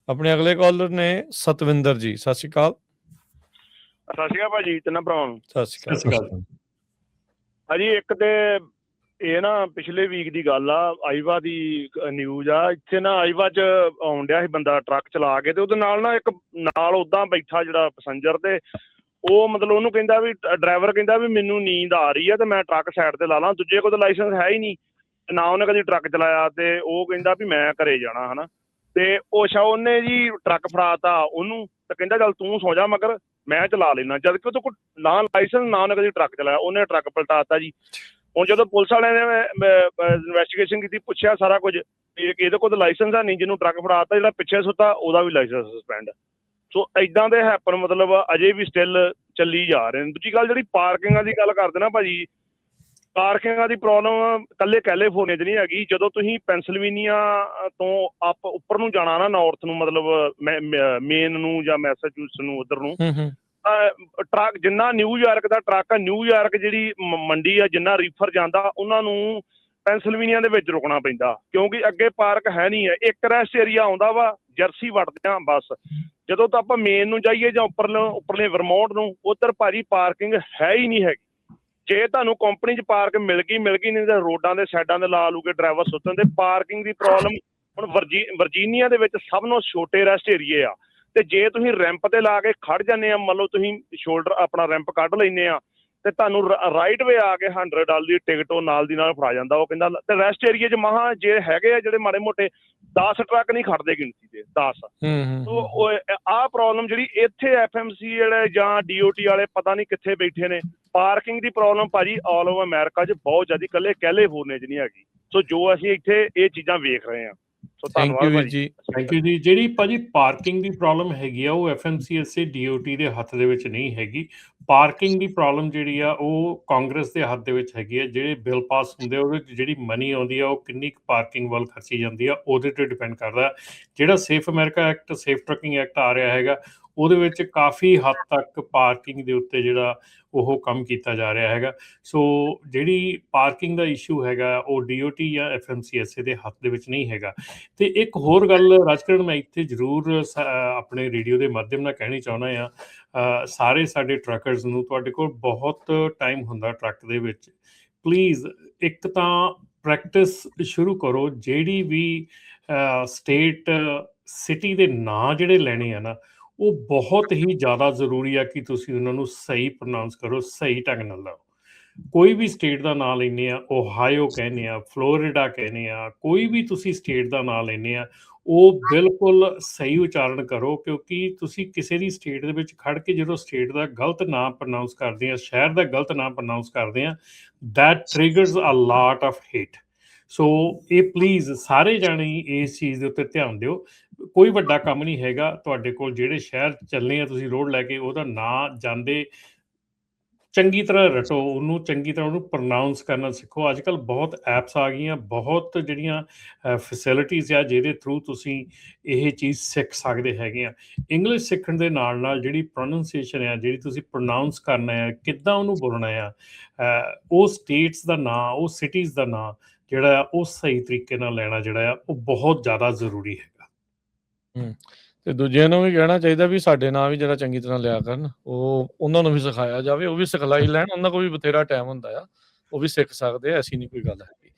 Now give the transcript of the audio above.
ਆਪਣੇ ਅਗਲੇ ਕਾਲਰ ਨੇ ਸਤਵਿੰਦਰ ਜੀ। ਸਤਿ ਸ਼੍ਰੀ ਅਕਾਲ। ਸਤਿ ਸ਼੍ਰੀ ਅਕਾਲ ਭਾਜੀ, ਤਿੰਨਾਂ ਭਰਾਵਾਂ ਨੂੰ। ਸਤਿ ਸ਼੍ਰੀ ਅਕਾਲ ਭਾਜੀ, ਇੱਕ ਤੇ ਇਹ ਨਾ ਪਿਛਲੇ ਵੀਕ ਦੀ ਗੱਲ ਆ, ਆਈਵਾ ਦੀ ਨਿਊਜ਼ ਆ। ਇੱਥੇ ਨਾ ਆਈਵਾ 'ਚ ਆਉਣ ਡਿਆ ਸੀ ਬੰਦਾ ਟਰੱਕ ਚਲਾ ਕੇ, ਤੇ ਉਹਦੇ ਨਾਲ ਨਾ ਇੱਕ ਨਾਲ ਉੱਦਾਂ ਬੈਠਾ ਜਿਹੜਾ ਪੈਸੰਜਰ, ਤੇ ਉਹ ਮਤਲਬ ਉਹਨੂੰ ਕਹਿੰਦਾ ਵੀ, ਡਰਾਈਵਰ ਕਹਿੰਦਾ ਵੀ ਮੈਨੂੰ ਨੀਂਦ ਆ ਰਹੀ ਆ ਤੇ ਮੈਂ ਟਰੱਕ ਸਾਈਡ ਤੇ ਲਾ ਲਾਂ। ਦੂਜੇ ਕੋਲ ਤਾਂ ਲਾਇਸੈਂਸ ਹੈ ਹੀ ਨਹੀਂ, ਨਾ ਉਹਨੇ ਕਦੀ ਟਰੱਕ ਚਲਾਇਆ, ਤੇ ਉਹ ਕਹਿੰਦਾ ਵੀ ਮੈਂ ਘਰੇ ਜਾਣਾ ਹੈ ਨਾ। ਤੇ ਉਹਨੇ ਜੀ ਟਰੱਕ ਫੜਾਤਾ ਉਹਨੂੰ, ਤੇ ਕਹਿੰਦਾ ਚੱਲ ਤੂੰ ਸੌ ਜਾ ਮਗਰ ਮੈਂ ਚਲਾ ਲੈਣਾ, ਜਦ ਕਿ ਉਹਦੇ ਕੋਲ ਨਾ ਲਾਇਸੈਂਸ ਨਾ ਉਹਨੇ ਕਦੀ ਟਰੱਕ ਚਲਾਇਆ। ਉਹਨੇ ਟਰੱਕ ਪਲਟਾਤਾ ਜੀ। ਹੁਣ ਜਦੋਂ ਪੁਲਿਸ ਵਾਲਿਆਂ ਨੇ ਇਨਵੈਸਟੀਗੇਸ਼ਨ ਕੀਤੀ, ਪੁੱਛਿਆ ਸਾਰਾ ਕੁਝ, ਇਹਦੇ ਕੋਲ ਤਾਂ ਲਾਇਸੈਂਸ ਹੈ ਨਹੀਂ, ਜਿਹਨੂੰ ਟਰੱਕ ਫੜਾਤਾ ਜਿਹੜਾ ਪਿੱਛੇ ਸੁੱਤਾ ਉਹਦਾ ਵੀ ਲਾਇਸੈਂਸ ਸਸਪੈਂਡ। ਸੋ ਇੱਦਾਂ ਦੇ ਹੈਪਨ ਮਤਲਬ ਅਜੇ ਵੀ ਸਟਿਲ ਚੱਲੀ ਜਾ ਰਹੇ ਨੇ। ਦੂਜੀ ਗੱਲ ਜਿਹੜੀ ਪਾਰਕਿੰਗਾਂ ਦੀ ਗੱਲ ਕਰਦੇ ਨਾ ਭਾਜੀ, ਪਾਰਕਿੰਗਾਂ ਦੀ ਪ੍ਰੋਬਲਮ ਇਕੱਲੇ ਕੈਲੀਫੋਰਨੀਆ 'ਚ ਨਹੀਂ ਹੈਗੀ। ਜਦੋਂ ਤੁਸੀਂ ਪੈਂਸਿਲਵੇਨੀਆ ਤੋਂ ਉੱਪਰ ਨੂੰ ਜਾਣਾ ਨਾ, ਨਾਰਥ ਨੂੰ, ਮਤਲਬ ਮੇਨ ਨੂੰ ਜਾਂ ਮੈਸਾਚੂਸਟ ਨੂੰ, ਉੱਧਰ ਨੂੰ ਟਰੱਕ ਜਿੰਨਾ ਨਿਊਯਾਰਕ ਦਾ ਟਰੱਕ ਆ, ਨਿਊਯਾਰਕ ਜਿਹੜੀ ਮੰਡੀ ਆ, ਜਿੰਨਾ ਰੀਫਰ ਜਾਂਦਾ ਉਹਨਾਂ ਨੂੰ ਪੈਂਸਿਲਵੇਨੀਆ ਦੇ ਵਿੱਚ ਰੁਕਣਾ ਪੈਂਦਾ, ਕਿਉਂਕਿ ਅੱਗੇ ਪਾਰਕ ਹੈ ਨਹੀਂ ਹੈ। ਇੱਕ ਰੈਸਟ ਏਰੀਆ ਆਉਂਦਾ ਵਾ, ਜਰਸੀ ਵੜਦੇ ਆ ਬਸ। ਜਦੋਂ ਤਾਂ ਆਪਾਂ ਮੇਨ ਨੂੰ ਜਾਈਏ ਜਾਂ ਉੱਪਰਲੇ ਵਰਮੌਂਟ ਨੂੰ, ਉੱਧਰ ਭਾਜੀ ਪਾਰਕਿੰਗ ਹੈ ਹੀ ਨਹੀਂ ਹੈਗੀ। ਜੇ ਤੁਹਾਨੂੰ ਕੰਪਨੀ 'ਚ ਪਾਰਕ ਮਿਲ ਗਈ, ਨਹੀਂ ਤਾਂ ਰੋਡਾਂ ਦੇ ਸਾਈਡਾਂ ਦੇ ਲਾ ਲੂ ਕੇ ਡਰਾਈਵਰ ਸੁੱਤਣ। ਤੇ ਪਾਰਕਿੰਗ ਦੀ ਪ੍ਰੋਬਲਮ ਹੁਣ ਵਰਜੀਨੀਆ ਦੇ ਵਿੱਚ ਸਭ ਨੂੰ ਛੋਟੇ ਰੈਸਟ ਏਰੀਏ ਆ, ਤੇ ਜੇ ਤੁਸੀਂ ਰੈਂਪ ਤੇ ਲਾ ਕੇ ਖੜ ਜਾਂਦੇ ਆ, ਮੰਨ ਲਓ ਤੁਸੀਂ ਸ਼ੋਲਡਰ ਆਪਣਾ ਰੈਂਪ ਕੱਢ ਲੈਂਦੇ ਆ, ਤੇ ਤੁਹਾਨੂੰ ਰਾਈਟ ਵੇ ਆ ਕੇ $100 ਦੀ ਟਿਕਟ ਉਹ ਨਾਲ ਦੀ ਨਾਲ ਫੜਾ ਜਾਂਦਾ। ਉਹ ਕਹਿੰਦਾ, ਤੇ ਰੈਸਟ ਏਰੀਏ 'ਚ ਮਹਾਂ ਜੇ ਹੈਗੇ ਆ ਜਿਹੜੇ ਮਾੜੇ ਮੋਟੇ 10 ਟਰੱਕ ਨਹੀਂ ਖੜਦੇ ਗਿਣਤੀ ਦੇ 10। ਸੋ ਆਹ ਪ੍ਰੋਬਲਮ ਜਿਹੜੀ ਇੱਥੇ FMC ਵਾਲੇ ਜਾਂ DOT ਵਾਲੇ ਪਤਾ ਨਹੀਂ ਕਿੱਥੇ ਬੈਠੇ ਨੇ। ਪਾਰਕਿੰਗ ਦੀ ਪ੍ਰੋਬਲਮ ਭਾਜੀ ਆਲ ਓਵਰ ਅਮਰੀਕਾ 'ਚ ਬਹੁਤ ਜ਼ਿਆਦਾ, ਇਕੱਲੇ ਕੈਲੀਫੋਰਨੀਆ 'ਚ ਨਹੀਂ ਹੈਗੀ। ਸੋ ਜੋ ਅਸੀਂ ਇੱਥੇ ਇਹ ਚੀਜ਼ਾਂ ਵੇਖ ਰਹੇ ਹਾਂ। ਸੋ ਧੰਨਵਾਦ ਜੀ, ਥੈਂਕ ਯੂ ਜੀ। ਜਿਹੜੀ ਭਾਜੀ ਪਾਰਕਿੰਗ ਦੀ ਪ੍ਰੋਬਲਮ ਹੈਗੀ ਆ, ਉਹ FMCSA DOT ਦੇ ਹੱਥ ਦੇ ਵਿੱਚ ਨਹੀਂ ਹੈਗੀ। ਪਾਰਕਿੰਗ ਦੀ ਪ੍ਰੋਬਲਮ ਜਿਹੜੀ ਆ ਉਹ ਕਾਂਗਰਸ ਦੇ ਹੱਥ ਦੇ ਵਿੱਚ ਹੈਗੀ ਆ। ਜਿਹੜੇ ਬਿੱਲ ਪਾਸ ਹੁੰਦੇ ਆ ਉਹਦੇ ਵਿੱਚ ਜਿਹੜੀ ਮਨੀ ਆਉਂਦੀ ਆ ਉਹ ਕਿੰਨੀ ਕੁ ਪਾਰਕਿੰਗ ਵੱਲ ਖਰਚੀ ਜਾਂਦੀ ਆ, ਉਹਦੇ 'ਤੇ ਡਿਪੈਂਡ ਕਰਦਾ। ਜਿਹੜਾ safe America act, safe trucking act ਆ ਰਿਹਾ ਹੈਗਾ, ਉਹਦੇ ਵਿੱਚ ਕਾਫੀ ਹੱਦ ਤੱਕ ਪਾਰਕਿੰਗ ਦੇ ਉੱਤੇ ਜਿਹੜਾ ਉਹ ਕੰਮ ਕੀਤਾ ਜਾ ਰਿਹਾ ਹੈਗਾ। ਸੋ ਜਿਹੜੀ ਪਾਰਕਿੰਗ ਦਾ ਇਸ਼ੂ ਹੈਗਾ ਉਹ DOT ਜਾਂ FMCSA ਦੇ ਹੱਥ ਦੇ ਵਿੱਚ ਨਹੀਂ ਹੈਗਾ। ਤੇ ਇੱਕ ਹੋਰ ਗੱਲ ਰਾਜਕਰਨ ਮੈਂ ਇੱਥੇ ਜ਼ਰੂਰ ਆਪਣੇ ਰੇਡੀਓ ਦੇ ਮਾਧਿਅਮ ਨਾਲ ਕਹਿਣੀ ਚਾਹੁੰਦਾ ਹਾਂ, ਸਾਰੇ ਸਾਡੇ ਟਰੱਕਰਸ ਨੂੰ, ਤੁਹਾਡੇ ਕੋਲ ਬਹੁਤ ਟਾਈਮ ਹੁੰਦਾ ਟਰੱਕ ਦੇ ਵਿੱਚ, ਪਲੀਜ਼ ਇੱਕ ਤਾਂ ਪ੍ਰੈਕਟਿਸ ਸ਼ੁਰੂ ਕਰੋ। ਜਿਹੜੀ ਵੀ ਸਟੇਟ ਸਿਟੀ ਦੇ ਨਾਂ ਜਿਹੜੇ ਲੈਣੇ ਆ ਨਾ, ਉਹ ਬਹੁਤ ਹੀ ਜ਼ਿਆਦਾ ਜ਼ਰੂਰੀ ਆ ਕਿ ਤੁਸੀਂ ਉਹਨਾਂ ਨੂੰ ਸਹੀ ਪ੍ਰੋਨਾਊਂਸ ਕਰੋ, ਸਹੀ ਢੰਗ ਨਾਲ ਲਓ। ਕੋਈ ਵੀ ਸਟੇਟ ਦਾ ਨਾਂ ਲੈਂਦੇ ਆ, ਓਹਾਇਓ ਕਹਿੰਦੇ ਆ, ਫਲੋਰੀਡਾ ਕਹਿੰਦੇ ਆ, ਕੋਈ ਵੀ ਤੁਸੀਂ ਸਟੇਟ ਦਾ ਨਾਂ ਲੈਂਦੇ ਆ, ਉਹ ਬਿਲਕੁਲ ਸਹੀ ਉਚਾਰਨ ਕਰੋ। ਕਿਉਂਕਿ ਤੁਸੀਂ ਕਿਸੇ ਦੀ ਸਟੇਟ ਦੇ ਵਿੱਚ ਖੜ ਕੇ ਜਦੋਂ ਸਟੇਟ ਦਾ ਗਲਤ ਨਾਂ ਪ੍ਰੋਨਾਊਂਸ ਕਰਦੇ ਆ, ਸ਼ਹਿਰ ਦਾ ਗਲਤ ਨਾਂ ਪ੍ਰੋਨਾਊਂਸ ਕਰਦੇ ਆ, that triggers a lot of hate. So ਇਹ ਪਲੀਜ਼ ਸਾਰੇ ਜਾਣੇ ਇਸ ਚੀਜ਼ ਦੇ ਉੱਤੇ ਧਿਆਨ ਦਿਓ। ਕੋਈ ਵੱਡਾ ਕੰਮ ਨਹੀਂ ਹੈਗਾ। ਤੁਹਾਡੇ ਕੋਲ ਜਿਹੜੇ ਸ਼ਹਿਰ ਚੱਲਣੇ ਆ ਤੁਸੀਂ ਰੋਡ ਲੈ ਕੇ, ਉਹਦਾ ਨਾਂ ਜਾਂਦੇ ਚੰਗੀ ਤਰ੍ਹਾਂ ਰਟੋ, ਉਹਨੂੰ ਚੰਗੀ ਤਰ੍ਹਾਂ ਉਹਨੂੰ ਪ੍ਰੋਨਾਊਂਸ ਕਰਨਾ ਸਿੱਖੋ। ਅੱਜ ਕੱਲ੍ਹ ਬਹੁਤ ਐਪਸ ਆ ਗਈਆਂ, ਬਹੁਤ ਜਿਹੜੀਆਂ ਫੈਸਿਲਿਟੀਜ਼ ਆ ਜਿਹਦੇ ਥਰੂ ਤੁਸੀਂ ਇਹ ਚੀਜ਼ ਸਿੱਖ ਸਕਦੇ ਹੈਗੇ ਆ। ਇੰਗਲਿਸ਼ ਸਿੱਖਣ ਦੇ ਨਾਲ ਨਾਲ ਜਿਹੜੀ ਪ੍ਰੋਨਾਊਂਸੀਏਸ਼ਨ ਆ, ਜਿਹੜੀ ਤੁਸੀਂ ਪ੍ਰੋਨਾਊਂਸ ਕਰਨਾ ਹੈ, ਕਿੱਦਾਂ ਉਹਨੂੰ ਬੋਲਣਾ ਆ, ਉਹ ਸਟੇਟਸ ਦਾ ਨਾਂ, ਉਹ ਸਿਟੀਜ਼ ਦਾ ਨਾਂ ਜਿਹੜਾ ਆ ਉਹ ਸਹੀ ਤਰੀਕੇ ਨਾਲ ਲੈਣਾ ਜਿਹੜਾ ਆ ਉਹ ਬਹੁਤ ਜ਼ਿਆਦਾ ਜ਼ਰੂਰੀ ਹੈਗਾ। ਤੇ ਦੂਜਿਆਂ ਨੂੰ ਵੀ ਕਹਿਣਾ ਚਾਹੀਦਾ ਵੀ ਸਾਡੇ ਨਾਂ ਵੀ ਜਿਹੜਾ ਚੰਗੀ ਤਰ੍ਹਾਂ ਲਿਆ ਕਰਨ, ਉਹ ਉਹਨਾਂ ਨੂੰ ਵੀ ਸਿਖਾਇਆ ਜਾਵੇ, ਉਹ ਵੀ ਸਿਖਲਾਈ ਲੈਣ। ਉਹਨਾਂ ਕੋਲ ਵੀ ਬਥੇਰਾ ਟਾਈਮ ਹੁੰਦਾ ਆ, ਉਹ ਵੀ ਸਿੱਖ ਸਕਦੇ ਆ, ਐਸੀ ਨਹੀਂ ਕੋਈ ਗੱਲ ਹੈਗੀ।